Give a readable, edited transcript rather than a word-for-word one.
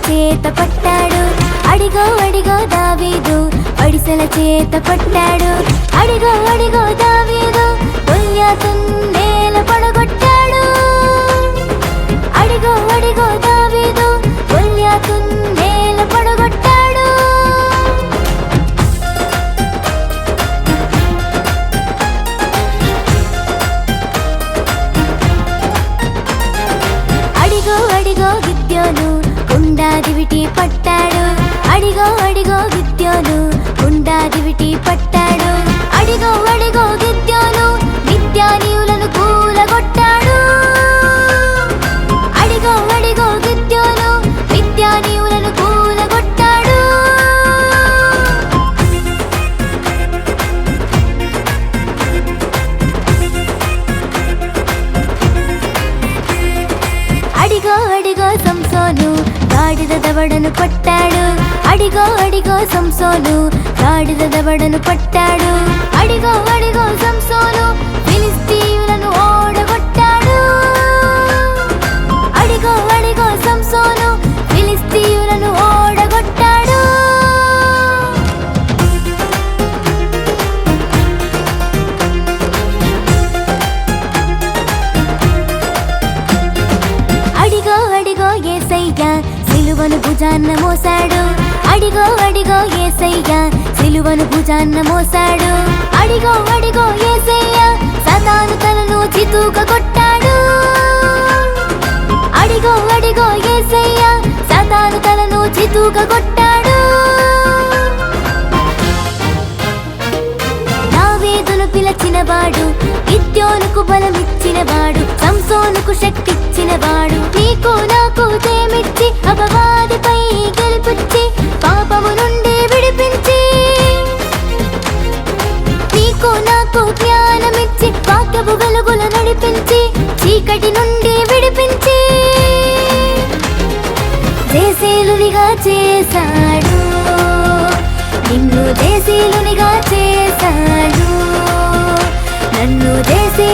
చేత పట్టాడు. అడిగో అడిగో దావీదు ఒడిసెల చేత పట్టాడు. అడిగో అడిగో దావీదు గొల్యాతును నేల పడగొట్టాడు. అడిగో అడిగో దావీదు గొల్యాతును నేల పడగొట్టాడు. అడిగో అడిగో గిద్యోను గుండాదివిటి పట్టాడు. అడిగో అడిగో గిద్యోను గుండాదివిటి పట్టాడు. అడిగో అడిగో గిద్యోను మిద్యానీయులను కూలగొట్టాడు. అడిగో అడిగో గిద్యోను మిద్యానీయులను కూలగొట్టాడు. అడిగో అడిగో సంసోను గాడిద దవడను పట్టాడు. అడిగో అడిగో సంసోను గాడిద దవడను పట్టాడు. అడిగో అడిగో సంసోను ఫిలిష్తీయులను ఓడగొట్టాడు. అడిగో అడిగో సంసోను ఫిలిష్తీయులను ఓడగొట్టాడు. అడిగో అడిగో యేసయ్య సిలువను భుజాన్న మోసాడు. అడిగో అడిగో యేసయ్య సిలువను భుజాన్న మోసాడు. అడిగో అడిగో యేసయ్య సాతాను తలను చితూక కొట్టాడు. అడిగో అడిగో యేసయ్య సాతాను తలను చితూక కొట్టాడు. దావీదును పిలచినవాడు గిద్యోనుకు బలమిచ్చినవాడు సంసోనుకు శక్తిచ్చినవాడు. నీకు నాకు జయమిచ్చి అపవాదిపై గెలిపించి పాపము నుండి విడిపించి నీకు నాకు జ్ఞానమిచ్చి వాక్యపు వెలుగుల నడిపించి చీకటి నుండి విడిపించి జయశీలునిగా చేశాడు. నిన్ను జయశీలునిగా చేశాడు. నన్ను జయశీ